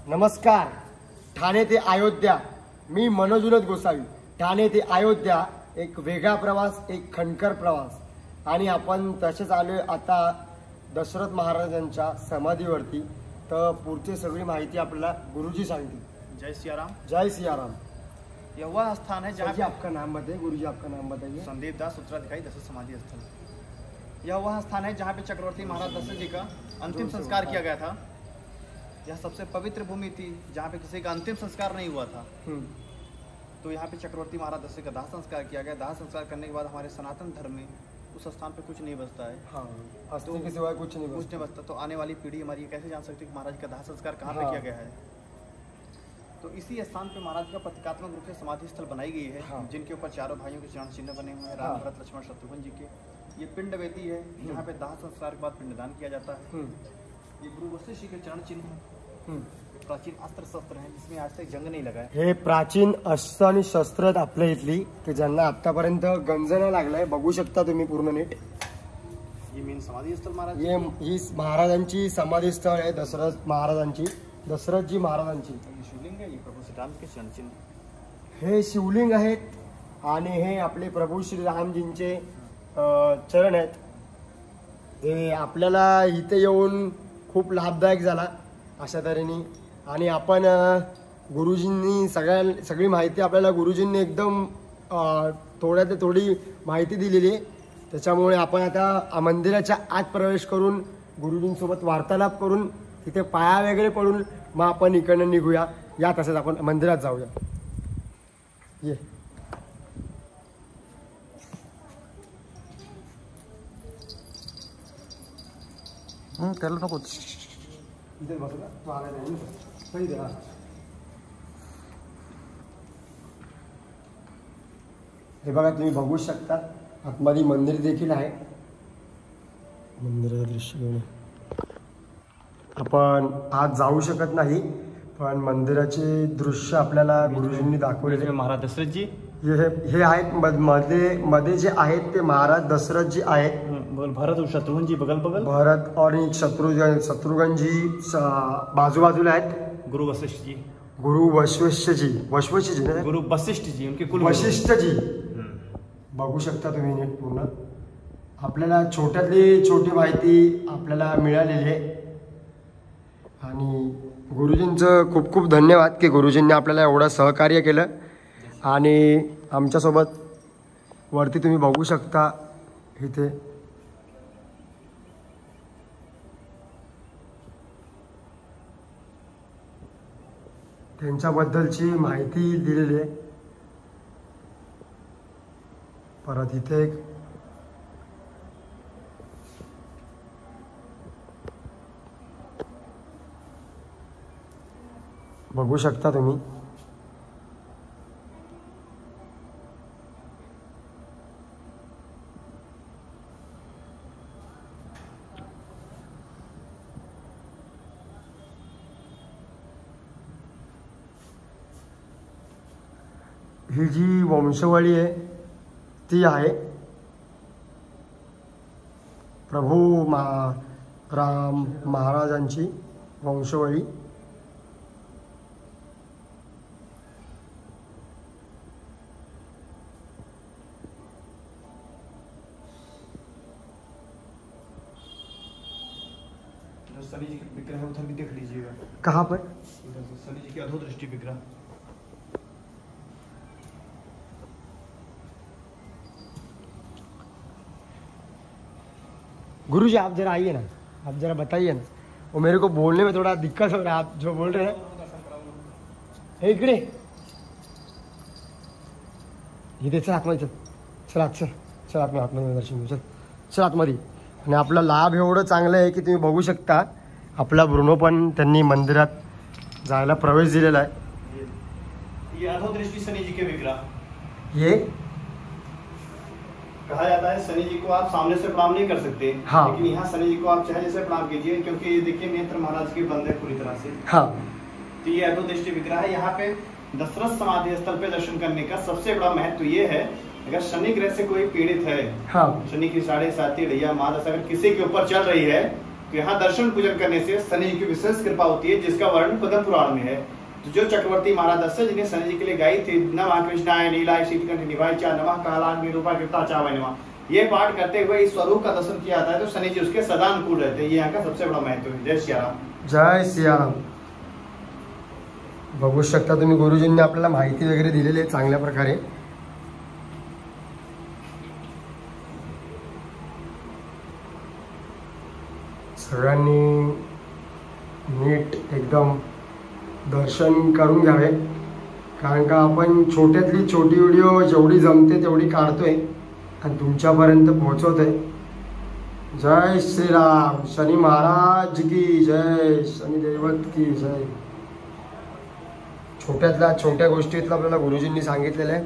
नमस्कार. ठाणे ते अयोध्या, मी मनोज विनोद गोसावी. ठाणे ते अयोध्या एक वेगळा प्रवास, एक खणकर प्रवास. आणि आपण तसेच आलोय आता दशरथ महाराजांच्या समाधीवरती. तर पुढची सगळी माहिती आपल्याला गुरुजी सांगतील. जय सियाराम. जय सियाराम. यह वह स्थान है जहाँ आपका नाम बताइए गुरुजी, आपका नाम बताइए. संदीप दास उत्तराधिकारी दशरथ समाधि स्थल. यह वह स्थान है जहाँ पे चक्रवर्ती महाराज दशरथ जी का अंतिम संस्कार किया गया था. यह सबसे पवित्र भूमि थी जहाँ पे किसी का अंतिम संस्कार नहीं हुआ था. तो यहाँ पे चक्रवर्ती महाराज दशरथ का दाह संस्कार किया गया. दाह संस्कार करने के बाद हमारे सनातन धर्म में उस स्थान पे कुछ नहीं बचता है. हाँ, अस्थि के सिवाय कुछ नहीं बचता. तो आने वाली पीढ़ी हमारी कैसे जान सकती है कि महाराज का दाह संस्कार कहाँ पे किया गया है. तो इसी स्थान पे महाराज का प्रतीकात्मक रूप से समाधि स्थल बनाई गई है. जिनके ऊपर चारों भाइयों के चरण चिन्ह बने हुए हैं. राम, भरत, लक्ष्मण, शत्रुघ्न जी के. ये पिंड वेदी है जहाँ पे दाह संस्कार के बाद पिंडदान किया जाता है. ये गुरु वशिष्ठ जी के चरण चिन्ह है. प्राचीन अस्त्र शस्त्र है जिसमें आज तक जंग नहीं लगा है. हे प्राचीन अस्त्र आणि शस्त्र आपल्या इथली की ज्यांना आतापर्यंत गंज नाही लागलाय. बघू शकता तुम्ही पूर्ण नीट. ये मेन समाधी स्थल महाराज. ये ही महाराजांची समाधी स्थळ आहे. दशरथजी महाराजांची. शिवलिंग है. ये प्रभू श्री राम के चरण चिन्ह. हे शिवलिंग आहेत आणि हे आपले प्रभू श्री रामजींचे चरण आहेत. ते आपल्याला इथे येऊन खूप लाभदायक झाला अशा तऱ्हेने. आणि आपण गुरुजींनी सगळी माहिती आपल्याला गुरुजींनी एकदम थोड्यात थोडी माहिती दिलेली आहे. त्याच्यामुळे आपण आता मंदिराच्या आत प्रवेश करून गुरुजींसोबत वार्तालाप करून तिथे पाया वगैरे पडून मग आपण इकडनं निघूया. या तसंच आपण मंदिरात जाऊया. ये त्याला नकोच. इथे बसला तो आला नाही पहिले. हे बघा तुम्ही बघू शकता आतमध्ये मंदिर देखील आहे. मंदिराचं दृश्य घेऊन आपण आज जाऊ शकत नाही, पण मंदिराचे दृश्य आपल्याला गुरुजींनी दाखवलेले. महाराज दशरथजी हे आहेत मध्ये जे आहेत ते महाराज दशरथजी आहेत. भरत और शत्रुघ्न जी बगल बगल. भरत और शत्रुघ्न जी बाजूबाजूला आहेत. गुरु वशिष्ठ जी. गुरु वशिष्ठ जी गुरु वशिष्ठ जी उनके कुल वशिष्ठ जी. बघू शकता तुम्ही नीट पूर्ण. आपल्याला छोट्यातली छोटी माहिती आपल्याला मिळालेली आहे. आणि गुरुजींचं खूप खूप धन्यवाद की गुरुजींनी आपल्याला एवढं सहकार्य केलं. आणि आमच्यासोबत वरती तुम्ही बघू शकता इथे त्यांच्याबद्दलची माहिती दिलेली आहे. परत इथे एक बघू शकता तुम्ही. ही जी वंशवळी आहे ती आहे प्रभू राम महाराजांची वंशवळी. शनि जी का विग्रह है उधर भी देख लीजिएगा. कहाँ पर? शनि जी की अधोदृष्टि विग्रह. गुरुजी आप जरा आइए ना, आप जरा बताइए ना. वो मेरे को बोलने में थोड़ा दिक्कत हो रहा है. आप जो बोल रहे हैं इकडे इथे चल आतमध्ये. चल आतमध्ये दर्शन घेऊ. चल आतमध्ये. आणि आपला लाभ एवढं चांगलं आहे की तुम्ही बघू शकता आपला ब्रुनो पण त्यांनी मंदिरात जायला प्रवेश दिलेला आहे. ये अधोदृष्टि शनि जी के विग्रह. ये कहा जाता है शनि जी को आप सामने से प्रणाम नहीं कर सकते. हाँ. लेकिन यहाँ शनि जी को आप चाहे जैसे प्रणाम कीजिए क्योंकि ये देखिए नेत्र महाराज के बंद है पूरी तरह से. हाँ. तो ये अधोदृष्टि विग्रह है. यहाँ पे दशरथ समाधि स्थल पे दर्शन करने का सबसे बड़ा महत्व ये है अगर शनि ग्रह से कोई पीड़ित है, हाँ, शनि की 7.5 ढैया महादशा अगर किसी के ऊपर चल रही है तो यहाँ दर्शन पूजन करने से शनि जी की विशेष कृपा होती है, जिसका वर्णन पद्म पुराण में है। तो जो चक्रवर्ती महाराज दशरथ जिन्हें शनि जी के लिए गाई थी, नमः कृष्णाय नीलाय शीतकंठ निभाय चा नमः कालाग्नि रूपाय कृता चावय नमः, ये पाठ करते हुए इस स्वरूप का दर्शन किया जाता है, तो शनि जी उसके सदा अनुकूल रहते हैं। ये यहाँ का सबसे बड़ा महत्व है। जय सिया राम। जय सियाराम। बघू शकता तुम्ही, गुरुजींनी आपल्याला माहिती वगैरे दिलेली आहे चांगल्या प्रकारे। सगळ्यांनी नीट एकदम दर्शन करून घ्यावे, कारण का आपण छोट्यातली छोटी व्हिडिओ जेवढी जमते तेवढी काढतोय आणि तुमच्यापर्यंत पोहोचवतोय। जय श्रीराम। शनी महाराज की जय, शनी दैवत की जय। छोट्यातल्या छोट्या गोष्टीतलं आपल्याला गुरुजींनी सांगितलेलं आहे।